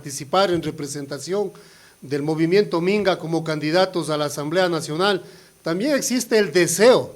participar en representación del movimiento Minga como candidatos a la Asamblea Nacional, también existe el deseo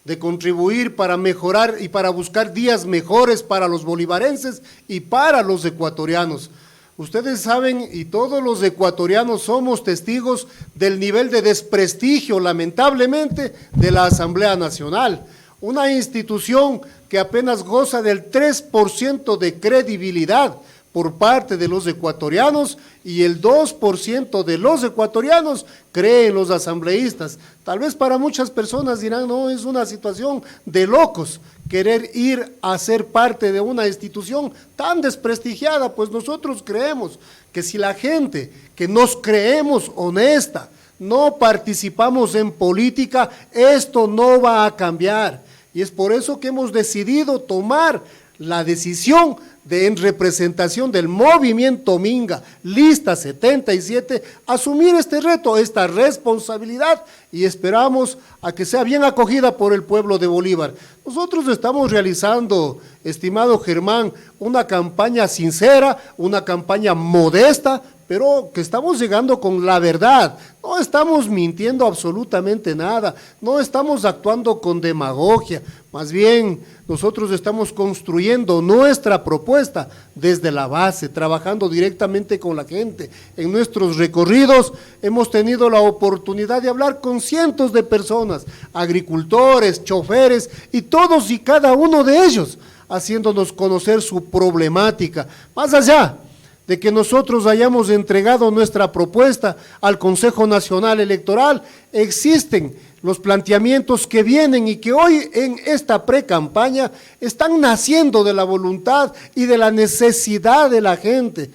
de contribuir para mejorar y para buscar días mejores para los bolivarenses y para los ecuatorianos. Ustedes saben, y todos los ecuatorianos somos testigos del nivel de desprestigio, lamentablemente, de la Asamblea Nacional, una institución que apenas goza del 3% de credibilidad por parte de los ecuatorianos y el 2% de los ecuatorianos cree en los asambleístas. Tal vez para muchas personas dirán, no, es una situación de locos querer ir a ser parte de una institución tan desprestigiada. Pues nosotros creemos que si la gente que nos creemos honesta no participamos en política, esto no va a cambiar. Y es por eso que hemos decidido tomar la decisión de, en representación del movimiento Minga, lista 77, asumir este reto, esta responsabilidad, y esperamos a que sea bien acogida por el pueblo de Bolívar. Nosotros estamos realizando, estimado Germán, una campaña sincera, una campaña modesta, pero que estamos llegando con la verdad, no estamos mintiendo absolutamente nada, no estamos actuando con demagogia, más bien nosotros estamos construyendo nuestra propuesta desde la base, trabajando directamente con la gente. En nuestros recorridos hemos tenido la oportunidad de hablar con cientos de personas, agricultores, choferes y todos y cada uno de ellos, haciéndonos conocer su problemática, más allá de que nosotros hayamos entregado nuestra propuesta al Consejo Nacional Electoral, existen los planteamientos que vienen y que hoy en esta pre-campaña están naciendo de la voluntad y de la necesidad de la gente.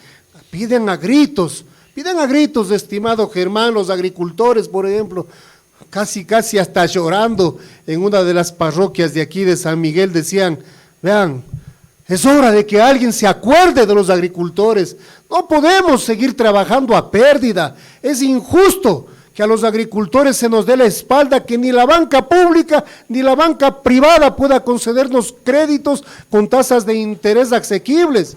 Piden a gritos, estimado Germán, los agricultores, por ejemplo, casi hasta llorando en una de las parroquias de aquí de San Miguel, decían, vean, es hora de que alguien se acuerde de los agricultores. No podemos seguir trabajando a pérdida. Es injusto que a los agricultores se nos dé la espalda, que ni la banca pública ni la banca privada pueda concedernos créditos con tasas de interés asequibles.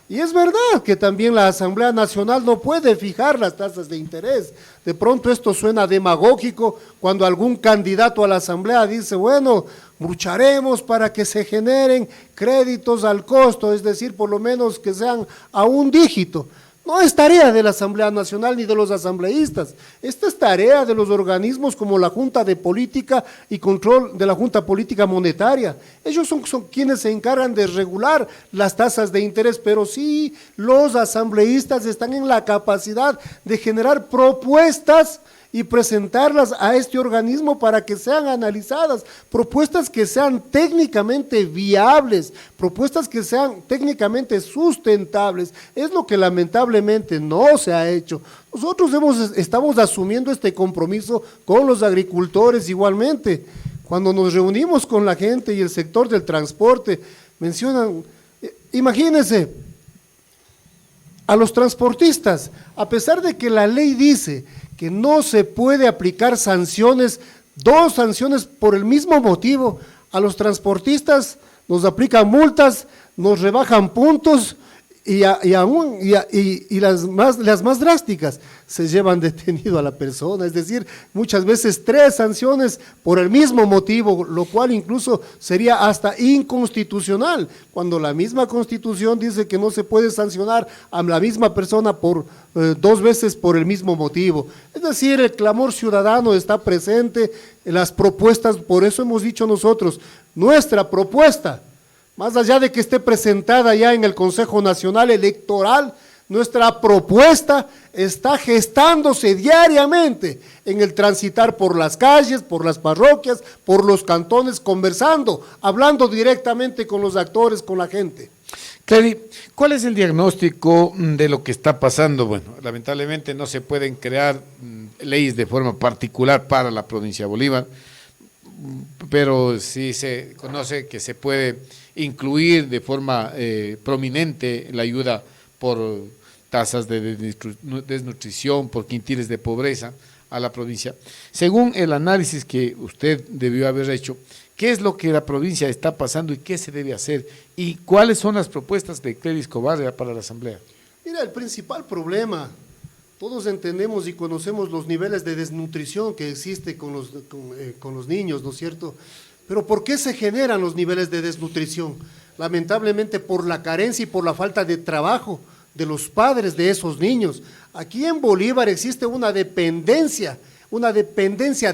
Y es verdad que también la Asamblea Nacional no puede fijar las tasas de interés. De pronto esto suena demagógico cuando algún candidato a la Asamblea dice, bueno, lucharemos para que se generen créditos al costo, es decir, por lo menos que sean a un dígito. No es tarea de la Asamblea Nacional ni de los asambleístas, esta es tarea de los organismos como la Junta de Política y Control de la Junta Política Monetaria. Ellos son quienes se encargan de regular las tasas de interés, pero sí los asambleístas están en la capacidad de generar propuestas y presentarlas a este organismo para que sean analizadas, propuestas que sean técnicamente viables, propuestas que sean técnicamente sustentables. Es lo que lamentablemente no se ha hecho. Nosotros estamos asumiendo este compromiso con los agricultores igualmente. Cuando nos reunimos con la gente y el sector del transporte, mencionan, imagínense, a los transportistas, a pesar de que la ley dice que no se puede aplicar sanciones, 2 sanciones por el mismo motivo, a los transportistas nos aplican multas, nos rebajan puntos y las más drásticas, se llevan detenido a la persona, es decir, muchas veces 3 sanciones por el mismo motivo, lo cual incluso sería hasta inconstitucional, cuando la misma Constitución dice que no se puede sancionar a la misma persona por 2 veces por el mismo motivo. Es decir, el clamor ciudadano está presente en las propuestas, por eso hemos dicho nosotros, nuestra propuesta, más allá de que esté presentada ya en el Consejo Nacional Electoral, nuestra propuesta está gestándose diariamente en el transitar por las calles, por las parroquias, por los cantones, conversando, hablando directamente con los actores, con la gente. Clary, ¿cuál es el diagnóstico de lo que está pasando? Bueno, lamentablemente no se pueden crear leyes de forma particular para la provincia de Bolívar, pero sí se conoce que se puede incluir de forma prominente la ayuda por tasas de desnutrición, por quintiles de pobreza a la provincia. Según el análisis que usted debió haber hecho, ¿qué es lo que la provincia está pasando y qué se debe hacer? ¿Y cuáles son las propuestas de Clary Escobar para la Asamblea? Mira, el principal problema, todos entendemos y conocemos los niveles de desnutrición que existe con los niños, ¿no es cierto? Pero ¿por qué se generan los niveles de desnutrición? Lamentablemente por la carencia y por la falta de trabajo de los padres de esos niños. Aquí en Bolívar existe una dependencia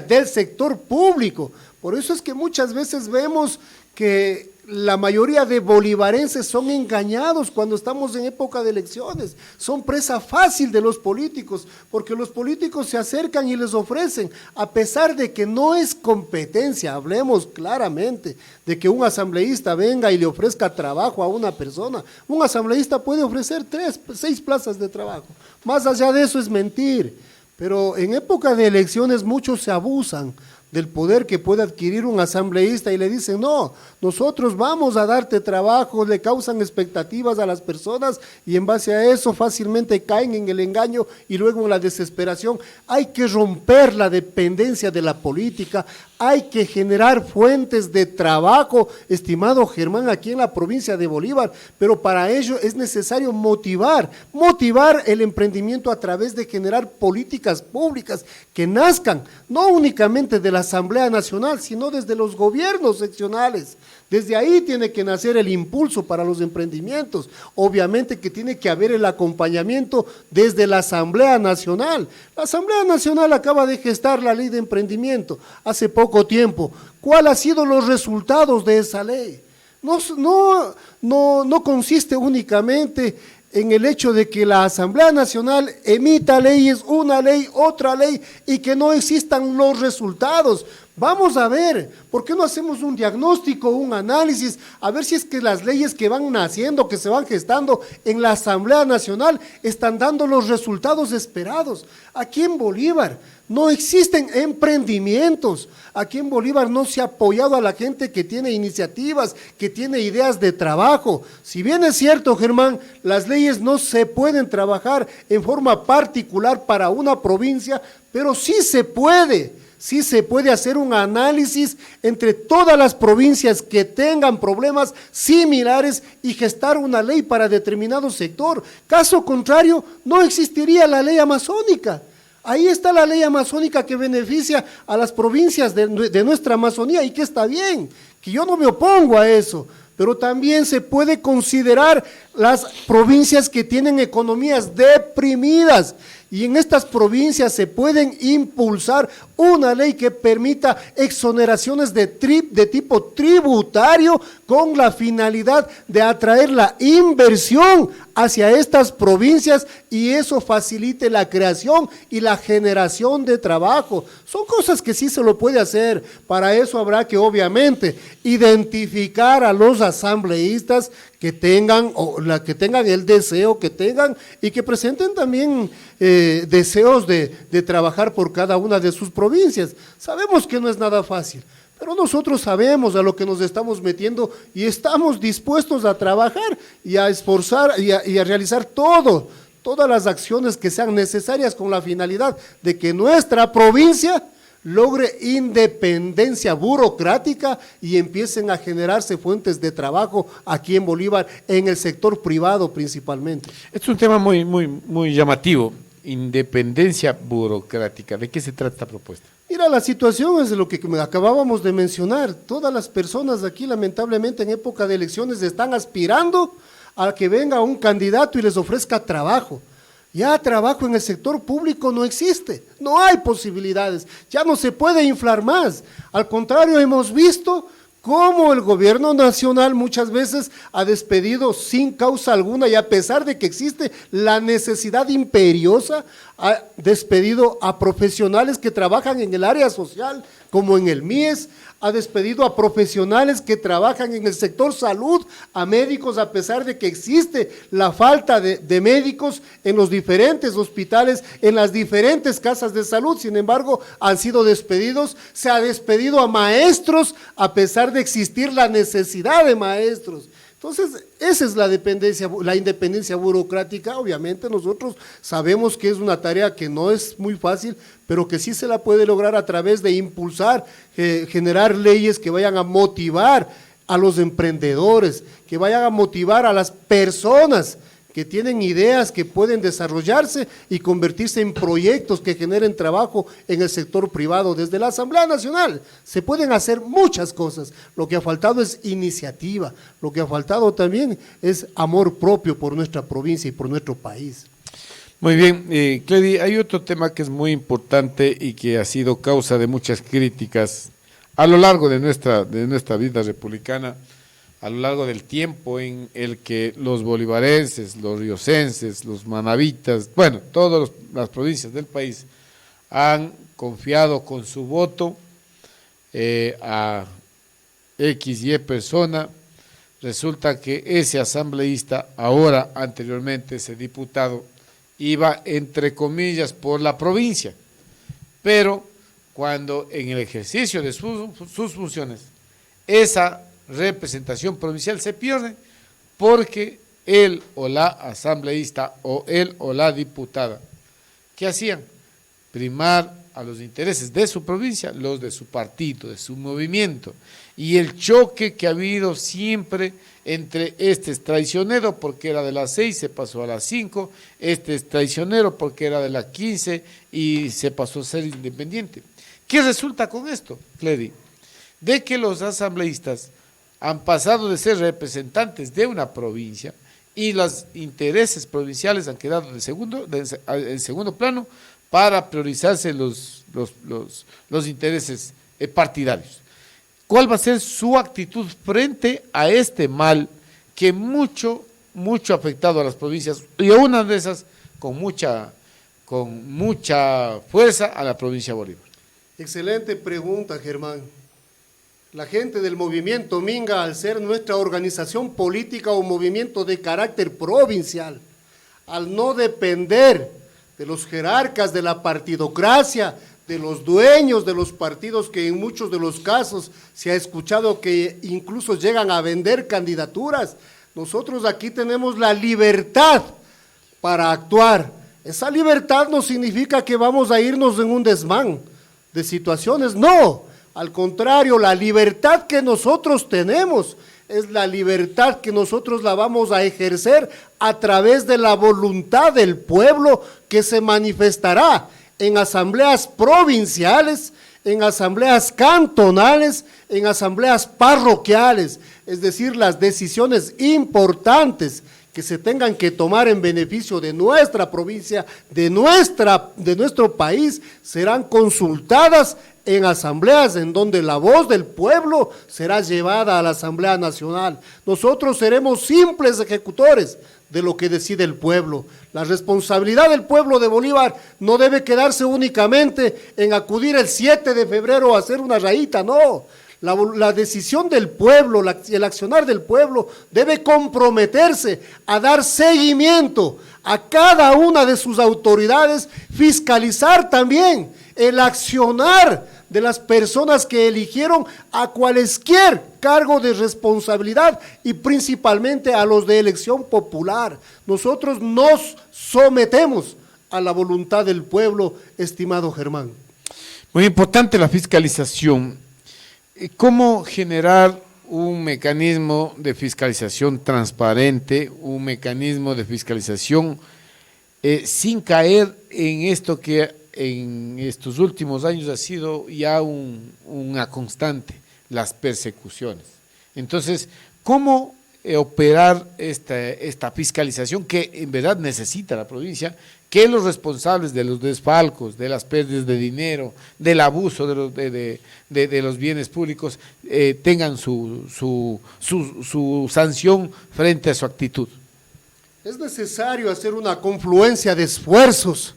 del sector público. Por eso es que muchas veces vemos que la mayoría de bolivarenses son engañados cuando estamos en época de elecciones, son presa fácil de los políticos, porque los políticos se acercan y les ofrecen, a pesar de que no es competencia, hablemos claramente, de que un asambleísta venga y le ofrezca trabajo a una persona. Un asambleísta puede ofrecer 6 plazas de trabajo, más allá de eso es mentir, pero en época de elecciones muchos se abusan del poder que puede adquirir un asambleísta y le dicen, no, nosotros vamos a darte trabajo, le causan expectativas a las personas y en base a eso fácilmente caen en el engaño y luego en la desesperación. Hay que romper la dependencia de la política, hay que generar fuentes de trabajo, estimado Germán, aquí en la provincia de Bolívar, pero para ello es necesario motivar el emprendimiento a través de generar políticas públicas que nazcan, no únicamente de la Asamblea Nacional, sino desde los gobiernos seccionales. Desde ahí tiene que nacer el impulso para los emprendimientos. Obviamente que tiene que haber el acompañamiento desde la Asamblea Nacional. La Asamblea Nacional acaba de gestar la ley de emprendimiento hace poco tiempo. ¿Cuáles han sido los resultados de esa ley? No consiste únicamente en el hecho de que la Asamblea Nacional emita leyes, una ley, otra ley, y que no existan los resultados. Vamos a ver, ¿por qué no hacemos un diagnóstico, un análisis, a ver si es que las leyes que van naciendo, que se van gestando en la Asamblea Nacional, están dando los resultados esperados? Aquí en Bolívar no existen emprendimientos, aquí en Bolívar no se ha apoyado a la gente que tiene iniciativas, que tiene ideas de trabajo. Si bien es cierto, Germán, las leyes no se pueden trabajar en forma particular para una provincia, pero sí se puede hacer un análisis entre todas las provincias que tengan problemas similares y gestar una ley para determinado sector. Caso contrario, no existiría la ley amazónica. Ahí está la ley amazónica que beneficia a las provincias de nuestra Amazonía y que está bien, que yo no me opongo a eso, pero también se puede considerar las provincias que tienen economías deprimidas y en estas provincias se pueden impulsar una ley que permita exoneraciones de tipo tributario con la finalidad de atraer la inversión hacia estas provincias y eso facilite la creación y la generación de trabajo. Son cosas que sí se lo puede hacer. Para eso habrá que obviamente identificar a los asambleístas que tengan el deseo que tengan y que presenten también deseos de trabajar por cada una de sus provincias. Sabemos que no es nada fácil, pero nosotros sabemos a lo que nos estamos metiendo y estamos dispuestos a trabajar y a esforzar y a realizar todas las acciones que sean necesarias con la finalidad de que nuestra provincia logre independencia burocrática y empiecen a generarse fuentes de trabajo aquí en Bolívar, en el sector privado principalmente. Es un tema muy llamativo, independencia burocrática. ¿De qué se trata esta propuesta? Mira, la situación es de lo que acabábamos de mencionar. Todas las personas aquí, lamentablemente, en época de elecciones están aspirando a que venga un candidato y les ofrezca trabajo. Ya trabajo en el sector público no existe, no hay posibilidades, ya no se puede inflar más. Al contrario, hemos visto cómo el gobierno nacional muchas veces ha despedido sin causa alguna y a pesar de que existe la necesidad imperiosa, ha despedido a profesionales que trabajan en el área social, como en el MIES, ha despedido a profesionales que trabajan en el sector salud, a médicos, a pesar de que existe la falta de médicos en los diferentes hospitales, en las diferentes casas de salud, sin embargo, han sido despedidos. Se ha despedido a maestros, a pesar de existir la necesidad de maestros. Entonces, esa es la independencia burocrática. Obviamente nosotros sabemos que es una tarea que no es muy fácil, pero que sí se la puede lograr a través de impulsar, generar leyes que vayan a motivar a los emprendedores, que vayan a motivar a las personas que tienen ideas que pueden desarrollarse y convertirse en proyectos que generen trabajo en el sector privado. Desde la Asamblea Nacional se pueden hacer muchas cosas, lo que ha faltado es iniciativa, lo que ha faltado también es amor propio por nuestra provincia y por nuestro país. Muy bien, Cledi, hay otro tema que es muy importante y que ha sido causa de muchas críticas a lo largo de nuestra vida republicana, a lo largo del tiempo en el que los bolivarenses, los riocenses, los manavitas, bueno, todas las provincias del país han confiado con su voto a X y persona. Resulta que ese asambleísta, ahora anteriormente ese diputado, iba entre comillas por la provincia, pero cuando en el ejercicio de sus funciones esa representación provincial se pierde porque él o la asambleísta o él o la diputada, ¿qué hacían? Primar a los intereses de su provincia, los de su partido, de su movimiento, y el choque que ha habido siempre entre este es traicionero porque era de las 6, se pasó a las 5, este es traicionero porque era de las 15 y se pasó a ser independiente. ¿Qué resulta con esto, Cledi? De que los asambleístas han pasado de ser representantes de una provincia y los intereses provinciales han quedado en segundo plano para priorizarse los intereses partidarios. ¿Cuál va a ser su actitud frente a este mal que mucho ha afectado a las provincias y a una de esas con mucha fuerza a la provincia de Bolívar? Excelente pregunta, Germán. La gente del movimiento Minga, al ser nuestra organización política o movimiento de carácter provincial, al no depender de los jerarcas de la partidocracia, de los dueños de los partidos, que en muchos de los casos se ha escuchado que incluso llegan a vender candidaturas, nosotros aquí tenemos la libertad para actuar. Esa libertad no significa que vamos a irnos en un desmán de situaciones, no. Al contrario, la libertad que nosotros tenemos es la libertad que nosotros la vamos a ejercer a través de la voluntad del pueblo que se manifestará en asambleas provinciales, en asambleas cantonales, en asambleas parroquiales, es decir, las decisiones importantes que se tengan que tomar en beneficio de nuestra provincia, de nuestro país, serán consultadas en asambleas en donde la voz del pueblo será llevada a la Asamblea Nacional. Nosotros seremos simples ejecutores de lo que decide el pueblo. La responsabilidad del pueblo de Bolívar no debe quedarse únicamente en acudir el 7 de febrero a hacer una rayita, no. La decisión del pueblo, el accionar del pueblo debe comprometerse a dar seguimiento a cada una de sus autoridades, fiscalizar también el accionar de las personas que eligieron a cualquier cargo de responsabilidad y principalmente a los de elección popular. Nosotros nos sometemos a la voluntad del pueblo, estimado Germán. Muy importante la fiscalización. ¿Cómo generar un mecanismo de fiscalización transparente, un mecanismo de fiscalización sin caer en esto que en estos últimos años ha sido ya una constante, las persecuciones? Entonces, ¿cómo operar esta fiscalización que en verdad necesita la provincia, que los responsables de los desfalcos, de las pérdidas de dinero, del abuso de los bienes públicos tengan su sanción frente a su actitud? Es necesario hacer una confluencia de esfuerzos,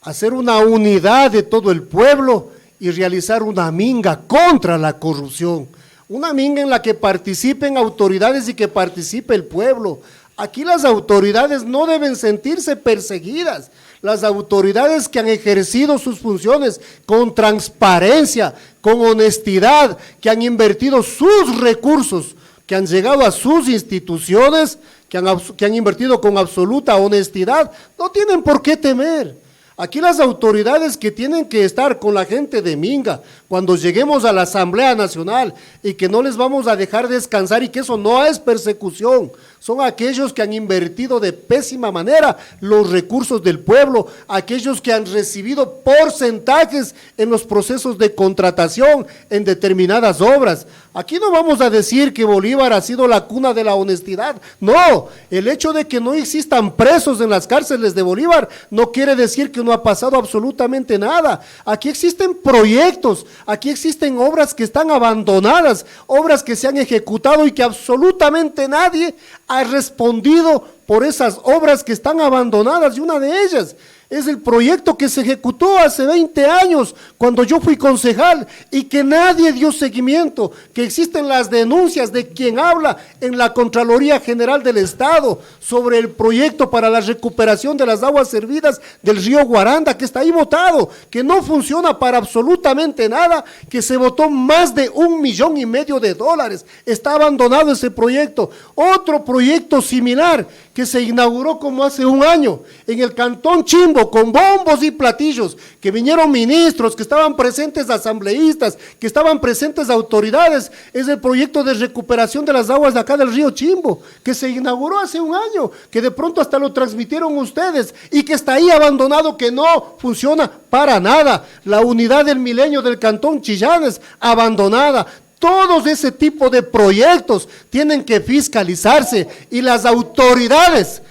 hacer una unidad de todo el pueblo y realizar una minga contra la corrupción, una minga en la que participen autoridades y que participe el pueblo. Aquí las autoridades no deben sentirse perseguidas. Las autoridades que han ejercido sus funciones con transparencia, con honestidad, que han invertido sus recursos, que han llegado a sus instituciones, que han invertido con absoluta honestidad, no tienen por qué temer. Aquí las autoridades que tienen que estar con la gente de Minga cuando lleguemos a la Asamblea Nacional y que no les vamos a dejar descansar y que eso no es persecución, son aquellos que han invertido de pésima manera los recursos del pueblo, aquellos que han recibido porcentajes en los procesos de contratación en determinadas obras. Aquí no vamos a decir que Bolívar ha sido la cuna de la honestidad, no, el hecho de que no existan presos en las cárceles de Bolívar no quiere decir que no ha pasado absolutamente nada. Aquí existen proyectos, aquí existen obras que están abandonadas, obras que se han ejecutado y que absolutamente nadie ha respondido por esas obras que están abandonadas, y una de ellas es el proyecto que se ejecutó hace 20 años cuando yo fui concejal y que nadie dio seguimiento, que existen las denuncias de quien habla en la Contraloría General del Estado sobre el proyecto para la recuperación de las aguas servidas del río Guaranda, que está ahí votado, que no funciona para absolutamente nada, que se votó más de $1,5 millones, está abandonado ese proyecto. Otro proyecto similar que se inauguró como hace un año en el Cantón Chimbo, con bombos y platillos, que vinieron ministros, que estaban presentes asambleístas, que estaban presentes autoridades, es el proyecto de recuperación de las aguas de acá del río Chimbo, que se inauguró hace un año, que de pronto hasta lo transmitieron ustedes, y que está ahí abandonado, que no funciona para nada. La unidad del milenio del Cantón Chillanes, abandonada. Todos ese tipo de proyectos tienen que fiscalizarse, y las autoridades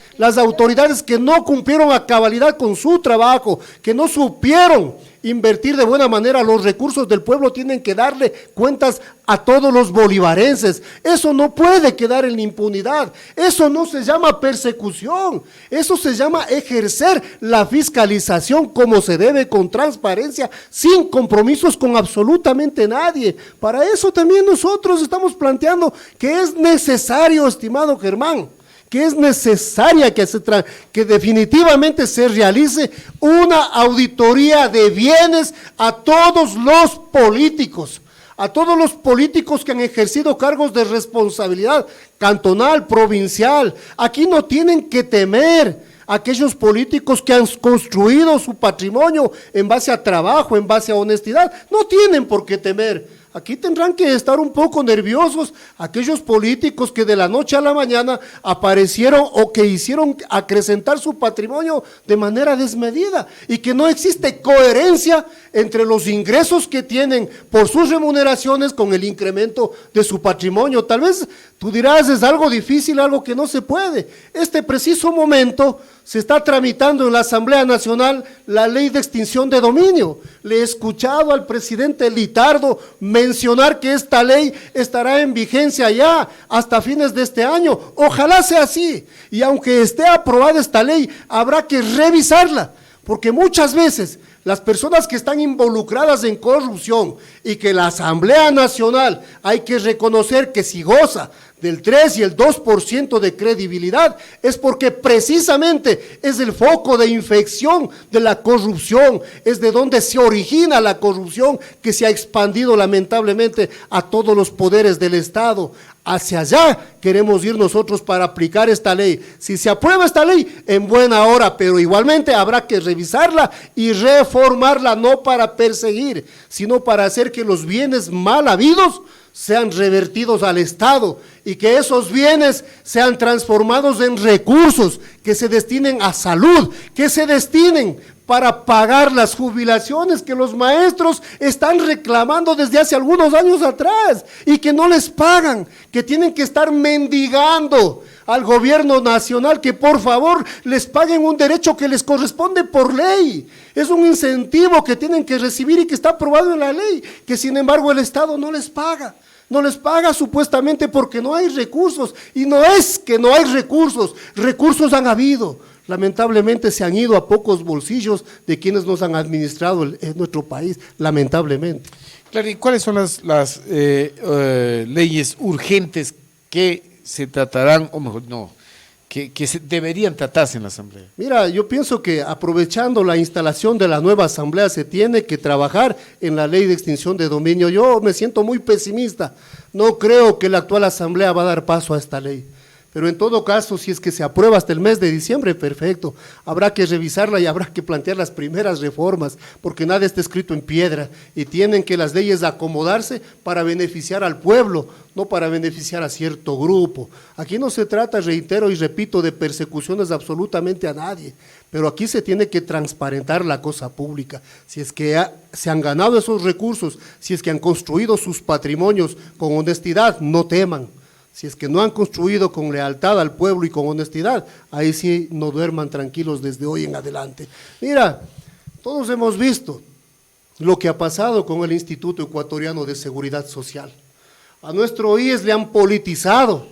que no cumplieron a cabalidad con su trabajo, que no supieron invertir de buena manera los recursos del pueblo, tienen que darle cuentas a todos los bolivarenses. Eso no puede quedar en impunidad, eso no se llama persecución, eso se llama ejercer la fiscalización como se debe, con transparencia, sin compromisos con absolutamente nadie. Para eso también nosotros estamos planteando que es necesario, estimado Germán, que es necesaria que definitivamente se realice una auditoría de bienes a todos los políticos que han ejercido cargos de responsabilidad cantonal, provincial. Aquí no tienen que temer aquellos políticos que han construido su patrimonio en base a trabajo, en base a honestidad, no tienen por qué temer. Aquí tendrán que estar un poco nerviosos aquellos políticos que de la noche a la mañana aparecieron o que hicieron acrecentar su patrimonio de manera desmedida, y que no existe coherencia entre los ingresos que tienen por sus remuneraciones con el incremento de su patrimonio. Tal vez tú dirás, es algo difícil, algo que no se puede. Este preciso momento se está tramitando en la Asamblea Nacional la ley de extinción de dominio. Le he escuchado al presidente Litardo mencionar que esta ley estará en vigencia ya hasta fines de este año. Ojalá sea así, y aunque esté aprobada esta ley, habrá que revisarla, porque muchas veces las personas que están involucradas en corrupción, y que la Asamblea Nacional hay que reconocer que si goza del 3 y el 2% de credibilidad, es porque precisamente es el foco de infección de la corrupción, es de donde se origina la corrupción que se ha expandido lamentablemente a todos los poderes del Estado. Hacia allá queremos ir nosotros para aplicar esta ley. Si se aprueba esta ley, en buena hora, pero igualmente habrá que revisarla y reformarla, no para perseguir, sino para hacer que los bienes mal habidos sean revertidos al Estado, y que esos bienes sean transformados en recursos que se destinen a salud, que se destinen para pagar las jubilaciones que los maestros están reclamando desde hace algunos años atrás y que no les pagan, que tienen que estar mendigando al gobierno nacional que por favor les paguen un derecho que les corresponde por ley. Es un incentivo que tienen que recibir y que está aprobado en la ley, que sin embargo el Estado no les paga. No les paga supuestamente porque no hay recursos, y no es que no hay recursos, recursos han habido, lamentablemente se han ido a pocos bolsillos de quienes nos han administrado en nuestro país, lamentablemente. Claro, ¿y cuáles son las leyes urgentes que se tratarán, o mejor no, que deberían tratarse en la Asamblea? Mira, yo pienso que aprovechando la instalación de la nueva Asamblea se tiene que trabajar en la ley de extinción de dominio. Yo me siento muy pesimista, no creo que la actual Asamblea va a dar paso a esta ley, pero en todo caso, si es que se aprueba hasta el mes de diciembre, perfecto, habrá que revisarla y habrá que plantear las primeras reformas, porque nada está escrito en piedra y tienen que las leyes acomodarse para beneficiar al pueblo, no para beneficiar a cierto grupo. Aquí no se trata, reitero y repito, de persecuciones absolutamente a nadie, pero aquí se tiene que transparentar la cosa pública. Si es que se han ganado esos recursos, si es que han construido sus patrimonios con honestidad, no teman. Si es que no han construido con lealtad al pueblo y con honestidad, ahí sí no duerman tranquilos desde hoy en adelante. Mira, todos hemos visto lo que ha pasado con el Instituto Ecuatoriano de Seguridad Social. A nuestro IES le han politizado,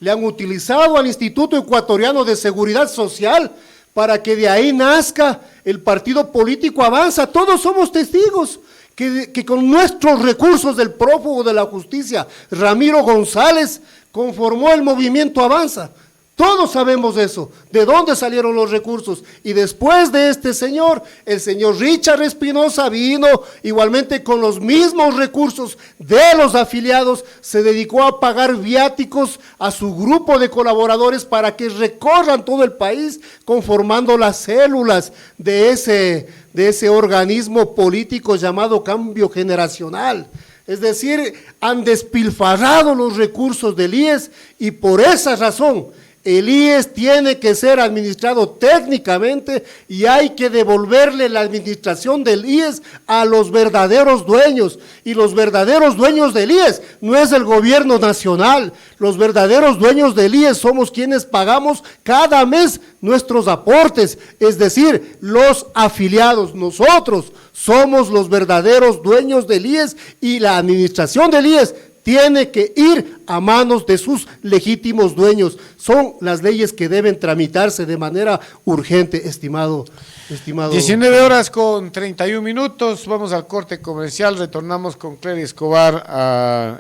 le han utilizado al Instituto Ecuatoriano de Seguridad Social para que de ahí nazca el partido político Avanza. Todos somos testigos que con nuestros recursos del prófugo de la justicia, Ramiro González, conformó el movimiento Avanza. Todos sabemos eso, de dónde salieron los recursos. Y después de este señor, el señor Richard Espinosa vino igualmente con los mismos recursos de los afiliados, se dedicó a pagar viáticos a su grupo de colaboradores para que recorran todo el país conformando las células de ese organismo político llamado Cambio Generacional. Es decir, han despilfarrado los recursos del IES y por esa razón el IES tiene que ser administrado técnicamente y hay que devolverle la administración del IES a los verdaderos dueños. Y los verdaderos dueños del IES no es el gobierno nacional, los verdaderos dueños del IES somos quienes pagamos cada mes nuestros aportes, es decir, los afiliados. Nosotros somos los verdaderos dueños del IES y la administración del IES tiene que ir a manos de sus legítimos dueños. Son las leyes que deben tramitarse de manera urgente, estimado. 19 horas con 31 minutos, vamos al corte comercial, retornamos con Clery Escobar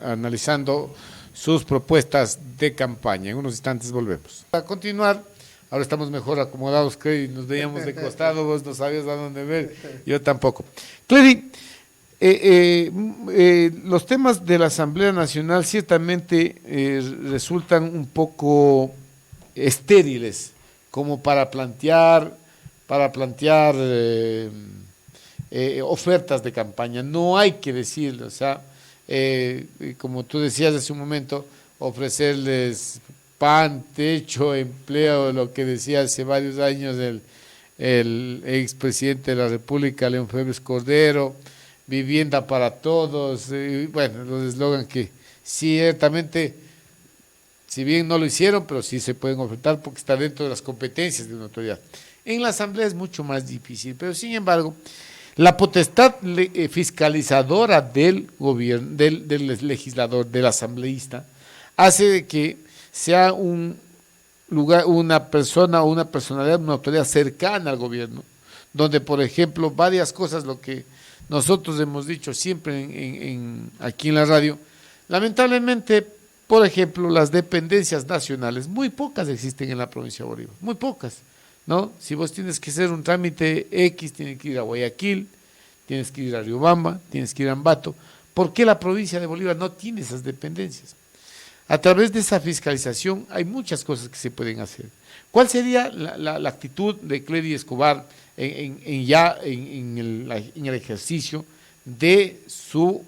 analizando sus propuestas de campaña. En unos instantes volvemos. Para continuar, ahora estamos mejor acomodados, Clery, nos veíamos de costado, vos no sabías a dónde ver, yo tampoco. Clery, los temas de la Asamblea Nacional ciertamente resultan un poco estériles como para plantear ofertas de campaña. No hay que decirlo, o sea, como tú decías hace un momento, ofrecerles pan, techo, empleo, lo que decía hace varios años el expresidente de la República, León Febres Cordero, vivienda para todos, bueno, los eslogan que ciertamente, si bien no lo hicieron, pero sí se pueden ofertar porque está dentro de las competencias de una autoridad. En la Asamblea es mucho más difícil, pero sin embargo, la potestad fiscalizadora del gobierno, del legislador, del asambleísta, hace de que sea un lugar, una persona o una personalidad, una autoridad cercana al gobierno, donde, por ejemplo, varias cosas, lo que nosotros hemos dicho siempre aquí en la radio, lamentablemente, por ejemplo, las dependencias nacionales, muy pocas existen en la provincia de Bolívar, muy pocas, ¿no? Si vos tienes que hacer un trámite X, tienes que ir a Guayaquil, tienes que ir a Riobamba, tienes que ir a Ambato. ¿Por qué la provincia de Bolívar no tiene esas dependencias? A través de esa fiscalización hay muchas cosas que se pueden hacer. ¿Cuál sería la actitud de Clery Escobar en el ejercicio de su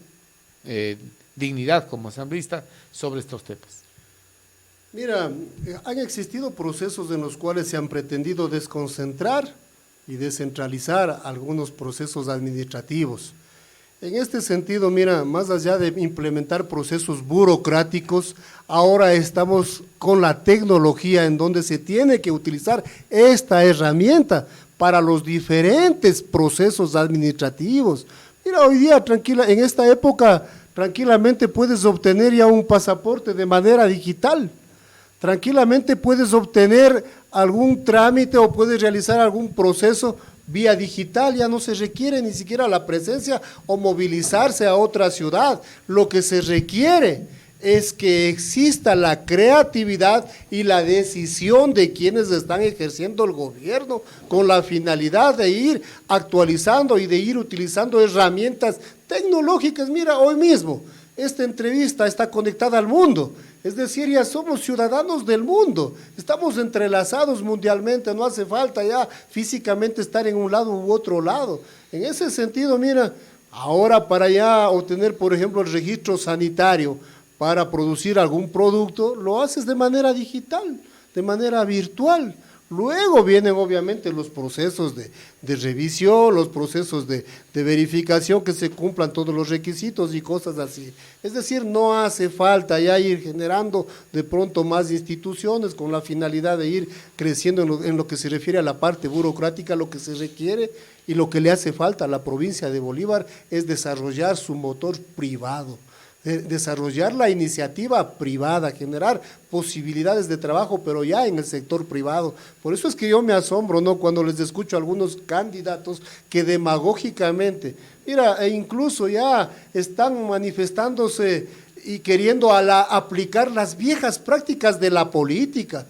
dignidad como asambleísta sobre estos temas? Mira, han existido procesos en los cuales se han pretendido desconcentrar y descentralizar algunos procesos administrativos. En este sentido, mira, más allá de implementar procesos burocráticos, ahora estamos con la tecnología en donde se tiene que utilizar esta herramienta para los diferentes procesos administrativos. Mira, hoy día, en esta época, tranquilamente puedes obtener ya un pasaporte de manera digital. Tranquilamente puedes obtener algún trámite o puedes realizar algún proceso vía digital, ya no se requiere ni siquiera la presencia o movilizarse a otra ciudad. Lo que se requiere es que exista la creatividad y la decisión de quienes están ejerciendo el gobierno con la finalidad de ir actualizando y de ir utilizando herramientas tecnológicas. Mira, hoy mismo esta entrevista está conectada al mundo. Es decir, ya somos ciudadanos del mundo, estamos entrelazados mundialmente, no hace falta ya físicamente estar en un lado u otro lado. En ese sentido, mira, ahora para ya obtener, por ejemplo, el registro sanitario para producir algún producto, lo haces de manera digital, de manera virtual. Luego vienen obviamente los procesos de revisión, los procesos de verificación, que se cumplan todos los requisitos y cosas así. Es decir, no hace falta ya ir generando de pronto más instituciones con la finalidad de ir creciendo en lo que se refiere a la parte burocrática. Lo que se requiere y lo que le hace falta a la provincia de Bolívar es desarrollar su motor privado, desarrollar la iniciativa privada, generar posibilidades de trabajo, pero ya en el sector privado. Por eso es que yo me asombro, ¿no?, cuando les escucho a algunos candidatos que demagógicamente, mira, e incluso ya están manifestándose y queriendo aplicar las viejas prácticas de la política.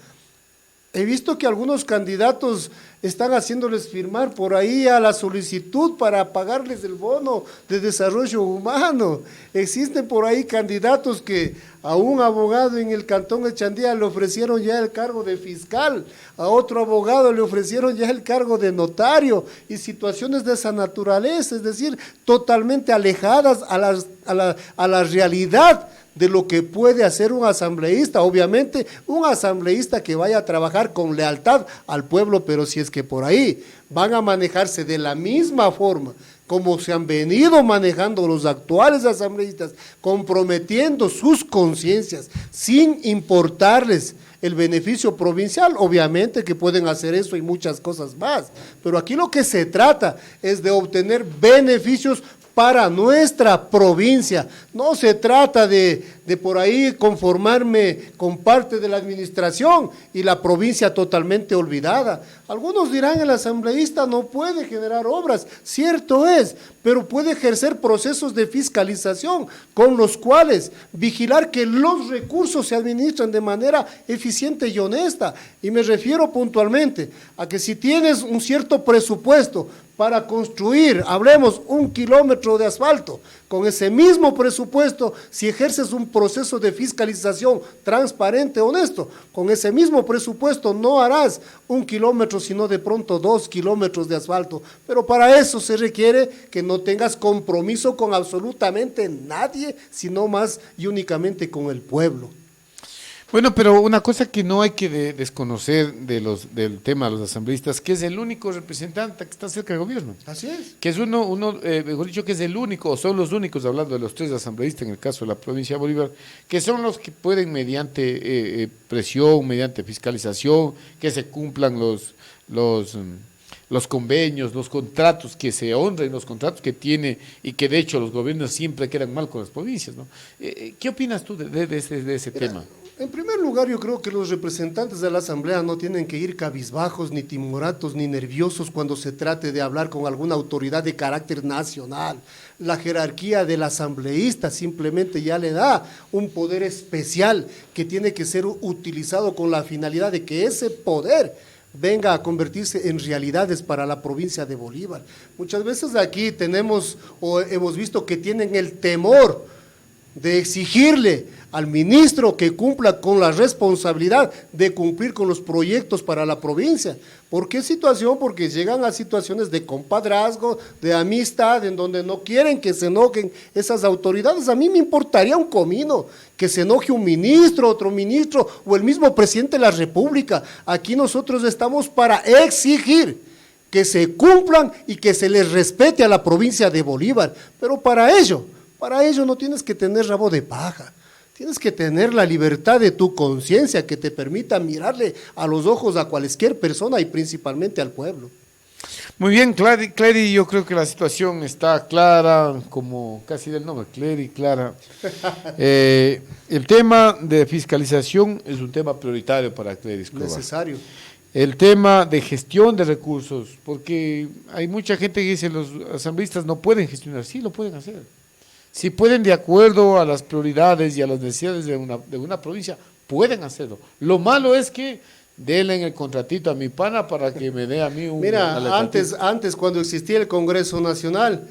He visto que algunos candidatos están haciéndoles firmar por ahí a la solicitud para pagarles el bono de desarrollo humano. Existen por ahí candidatos que a un abogado en el Cantón Echandía le ofrecieron ya el cargo de fiscal, a otro abogado le ofrecieron ya el cargo de notario, y situaciones de esa naturaleza, es decir, totalmente alejadas a la realidad de lo que puede hacer un asambleísta. Obviamente un asambleísta que vaya a trabajar con lealtad al pueblo, pero si es que por ahí van a manejarse de la misma forma como se han venido manejando los actuales asambleístas, comprometiendo sus conciencias sin importarles el beneficio provincial, obviamente que pueden hacer eso y muchas cosas más, pero aquí lo que se trata es de obtener beneficios para nuestra provincia. No se trata de por ahí conformarme con parte de la administración y la provincia totalmente olvidada. Algunos dirán, el asambleísta no puede generar obras, cierto es, pero puede ejercer procesos de fiscalización con los cuales vigilar que los recursos se administran de manera eficiente y honesta. Y me refiero puntualmente a que si tienes un cierto presupuesto para construir, hablemos, 1 kilómetro de asfalto, con ese mismo presupuesto, si ejerces un proceso de fiscalización transparente, honesto, con ese mismo presupuesto no harás 1 kilómetro, sino de pronto 2 kilómetros de asfalto. Pero para eso se requiere que no tengas compromiso con absolutamente nadie, sino más y únicamente con el pueblo. Bueno, pero una cosa que no hay que desconocer del tema de los asambleístas, que es el único representante que está cerca del gobierno. Así es. Que es mejor dicho, que es el único, o son los únicos, hablando de los 3 asambleístas en el caso de la provincia de Bolívar, que son los que pueden mediante presión, mediante fiscalización, que se cumplan los convenios, los contratos, que se honren los contratos que tiene, y que de hecho los gobiernos siempre quedan mal con las provincias, ¿no? ¿Qué opinas tú de ese tema? En primer lugar, yo creo que los representantes de la Asamblea no tienen que ir cabizbajos, ni timoratos, ni nerviosos cuando se trate de hablar con alguna autoridad de carácter nacional. La jerarquía del asambleísta simplemente ya le da un poder especial que tiene que ser utilizado con la finalidad de que ese poder venga a convertirse en realidades para la provincia de Bolívar. Muchas veces aquí tenemos o hemos visto que tienen el temor de exigirle al ministro que cumpla con la responsabilidad de cumplir con los proyectos para la provincia. ¿Por qué situación? Porque llegan a situaciones de compadrazgo, de amistad, en donde no quieren que se enojen esas autoridades. A mí me importaría un comino que se enoje un ministro, otro ministro o el mismo presidente de la República. Aquí nosotros estamos para exigir que se cumplan y que se les respete a la provincia de Bolívar, pero para ello no tienes que tener rabo de paja. Tienes que tener la libertad de tu conciencia que te permita mirarle a los ojos a cualquier persona y principalmente al pueblo. Muy bien, Clary, yo creo que la situación está clara, como casi del nombre, Clary, clara. El tema de fiscalización es un tema prioritario para Clary Escobar. Necesario. El tema de gestión de recursos, porque hay mucha gente que dice los asambleístas no pueden gestionar, sí lo pueden hacer. Si pueden, de acuerdo a las prioridades y a las necesidades de una provincia, pueden hacerlo. Lo malo es que denle el contratito a mi pana para que me dé a mí un... Mira, antes cuando existía el Congreso Nacional,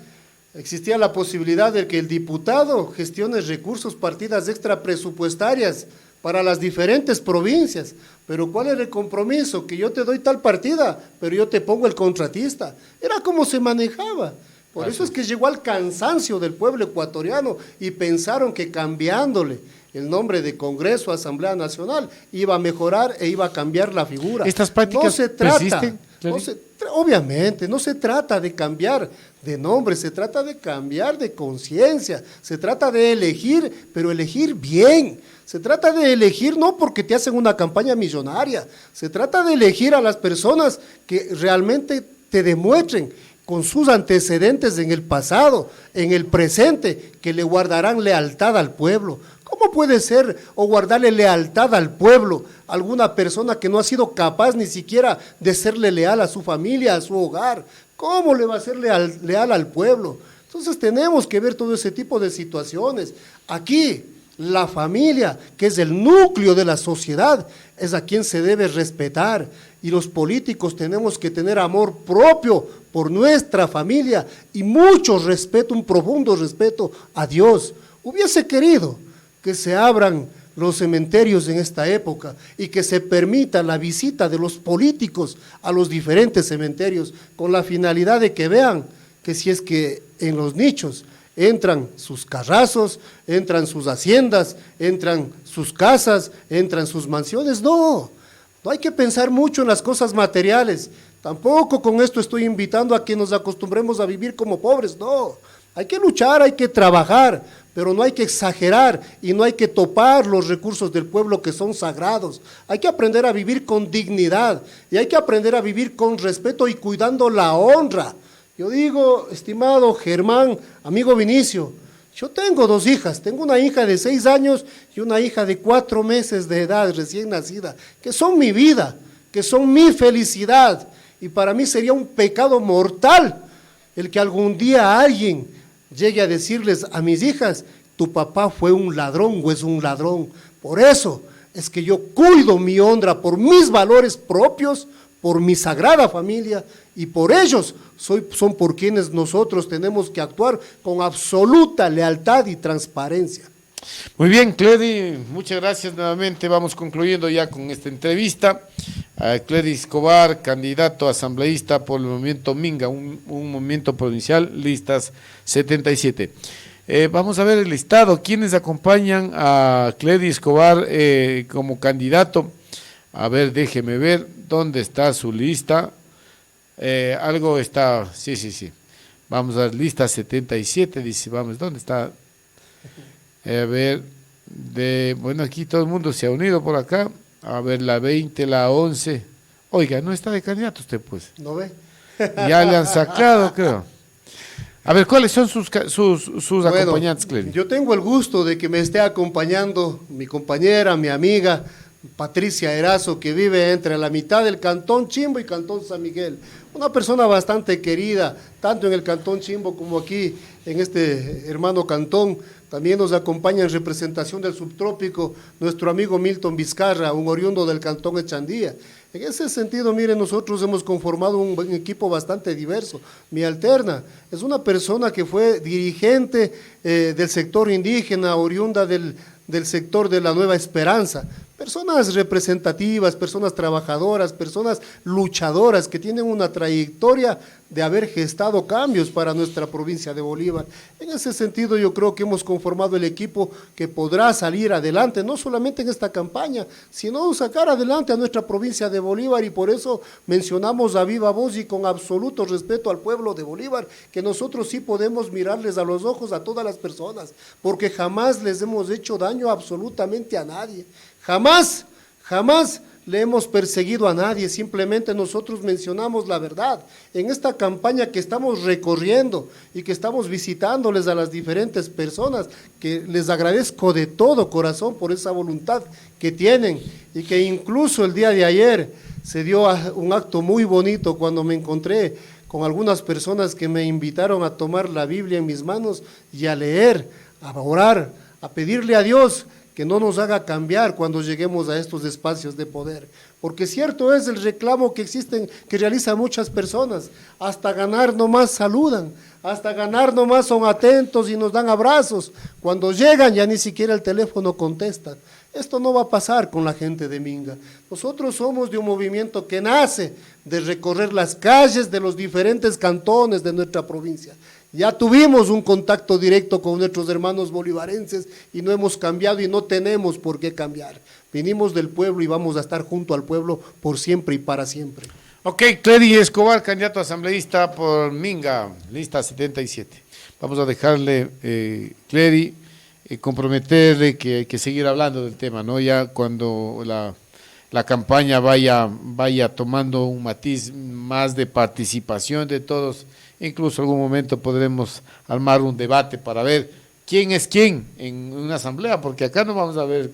existía la posibilidad de que el diputado gestione recursos, partidas extra presupuestarias para las diferentes provincias. Pero ¿cuál era el compromiso? Que yo te doy tal partida, pero yo te pongo el contratista. Era como se manejaba. Por eso es que llegó al cansancio del pueblo ecuatoriano y pensaron que cambiándole el nombre de Congreso, Asamblea Nacional, iba a mejorar e iba a cambiar la figura. ¿Estas prácticas no se trata, persisten? Obviamente, no se trata de cambiar de nombre, se trata de cambiar de conciencia, se trata de elegir, pero elegir bien. Se trata de elegir no porque te hacen una campaña millonaria, se trata de elegir a las personas que realmente te demuestren con sus antecedentes en el pasado, en el presente, que le guardarán lealtad al pueblo. ¿Cómo puede ser o guardarle lealtad al pueblo a alguna persona que no ha sido capaz ni siquiera de serle leal a su familia, a su hogar? ¿Cómo le va a ser leal al pueblo? Entonces tenemos que ver todo ese tipo de situaciones. Aquí, la familia, que es el núcleo de la sociedad, es a quien se debe respetar. Y los políticos tenemos que tener amor propio por nuestra familia y mucho respeto, un profundo respeto a Dios. Hubiese querido que se abran los cementerios en esta época y que se permita la visita de los políticos a los diferentes cementerios con la finalidad de que vean que si es que en los nichos entran sus carrazos, entran sus haciendas, entran sus casas, entran sus mansiones. No hay que pensar mucho en las cosas materiales. Tampoco con esto estoy invitando a que nos acostumbremos a vivir como pobres, no. Hay que luchar, hay que trabajar, pero no hay que exagerar y no hay que topar los recursos del pueblo que son sagrados. Hay que aprender a vivir con dignidad y hay que aprender a vivir con respeto y cuidando la honra. Yo digo, estimado Germán, amigo Vinicio, yo tengo 2 hijas, tengo una hija de 6 años y una hija de 4 meses de edad, recién nacida, que son mi vida, que son mi felicidad, y para mí sería un pecado mortal el que algún día alguien llegue a decirles a mis hijas, tu papá fue un ladrón o es un ladrón. Por eso es que yo cuido mi honra por mis valores propios, por mi sagrada familia, y por ellos son por quienes nosotros tenemos que actuar con absoluta lealtad y transparencia. Muy bien, Cledy, muchas gracias nuevamente. Vamos concluyendo ya con esta entrevista. Cledy Escobar, candidato asambleísta por el movimiento Minga, un movimiento provincial, listas 77. Vamos a ver el listado, quienes acompañan a Cledy Escobar como candidato. A ver, déjeme ver dónde está su lista. Algo está, sí. Vamos a ver, lista 77, dice, vamos, ¿dónde está? A ver, bueno, aquí todo el mundo se ha unido por acá. A ver, la 20, la 11. Oiga, no está de candidato usted, pues. ¿No ve? Ya le han sacado, creo. A ver, ¿cuáles son sus acompañantes, Cledy? Yo tengo el gusto de que me esté acompañando mi compañera, mi amiga, Patricia Erazo, que vive entre la mitad del Cantón Chimbo y Cantón San Miguel. Una persona bastante querida, tanto en el Cantón Chimbo como aquí en este hermano cantón. También nos acompaña en representación del subtrópico nuestro amigo Milton Vizcarra, un oriundo del Cantón Echandía. En ese sentido, miren, nosotros hemos conformado un equipo bastante diverso. Mi alterna es una persona que fue dirigente del sector indígena, oriunda del sector de la Nueva Esperanza. Personas representativas, personas trabajadoras, personas luchadoras que tienen una trayectoria de haber gestado cambios para nuestra provincia de Bolívar. En ese sentido yo creo que hemos conformado el equipo que podrá salir adelante, no solamente en esta campaña, sino sacar adelante a nuestra provincia de Bolívar, y por eso mencionamos a viva voz y con absoluto respeto al pueblo de Bolívar, que nosotros sí podemos mirarles a los ojos a todas las personas, porque jamás les hemos hecho daño absolutamente a nadie. Jamás le hemos perseguido a nadie, simplemente nosotros mencionamos la verdad. En esta campaña que estamos recorriendo y que estamos visitándoles a las diferentes personas, que les agradezco de todo corazón por esa voluntad que tienen, y que incluso el día de ayer se dio un acto muy bonito cuando me encontré con algunas personas que me invitaron a tomar la Biblia en mis manos y a leer, a orar, a pedirle a Dios que no nos haga cambiar cuando lleguemos a estos espacios de poder, porque cierto es el reclamo que existen, que realizan muchas personas, hasta ganar nomás saludan, hasta ganar nomás son atentos y nos dan abrazos, cuando llegan ya ni siquiera el teléfono contestan. Esto no va a pasar con la gente de Minga. Nosotros somos de un movimiento que nace de recorrer las calles de los diferentes cantones de nuestra provincia. Ya tuvimos un contacto directo con nuestros hermanos bolivarenses y no hemos cambiado y no tenemos por qué cambiar. Vinimos del pueblo y vamos a estar junto al pueblo por siempre y para siempre. Ok, Cledy Escobar, candidato asambleísta por Minga, lista 77. Vamos a dejarle, Cledy, comprometerle que hay que seguir hablando del tema, ¿no? Ya cuando la campaña vaya tomando un matiz más de participación de todos, incluso en algún momento podremos armar un debate para ver quién es quién en una asamblea, porque acá no vamos a ver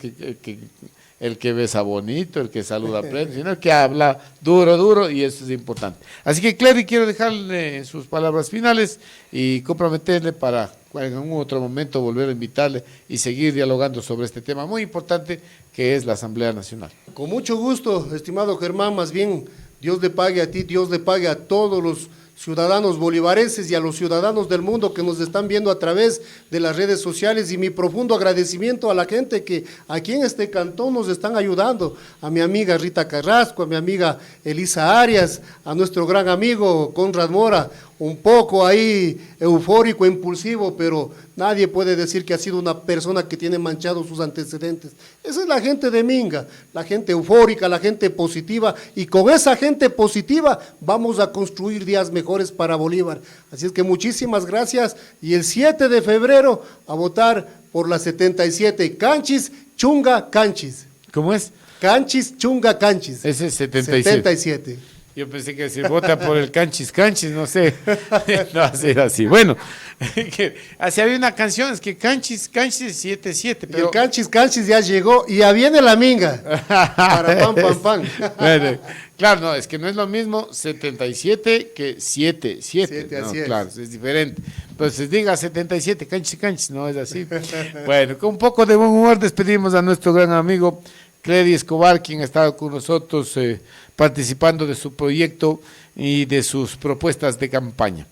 el que besa bonito, el que saluda pleno, sino el que habla duro, y eso es importante. Así que, Cledy, quiero dejarle sus palabras finales y comprometerle para en algún otro momento volver a invitarle y seguir dialogando sobre este tema muy importante que es la Asamblea Nacional. Con mucho gusto, estimado Germán, más bien Dios le pague a ti, Dios le pague a todos los ciudadanos bolivarenses y a los ciudadanos del mundo que nos están viendo a través de las redes sociales, y mi profundo agradecimiento a la gente que aquí en este cantón nos están ayudando, a mi amiga Rita Carrasco, a mi amiga Elisa Arias, a nuestro gran amigo Conrad Mora, un poco ahí eufórico, impulsivo, pero nadie puede decir que ha sido una persona que tiene manchados sus antecedentes. Esa es la gente de Minga, la gente eufórica, la gente positiva, y con esa gente positiva vamos a construir días mejores para Bolívar. Así es que muchísimas gracias, y el 7 de febrero a votar por la 77, Canchis, Chunga, Canchis. ¿Cómo es? Canchis, Chunga, Canchis. Ese es 77. 77. Yo pensé que se vota por el Canchis, no sé, no va a ser así. Bueno, así había una canción, es que Canchis 77, pero... Y el Canchis ya llegó y ya viene la Minga, para pam. Bueno, claro, no, es que no es lo mismo 77 que 77, no, así es. Claro, es diferente. Entonces diga 77, Canchis, no es así. Bueno, con un poco de buen humor despedimos a nuestro gran amigo Cledy Escobar, quien ha estado con nosotros participando de su proyecto y de sus propuestas de campaña.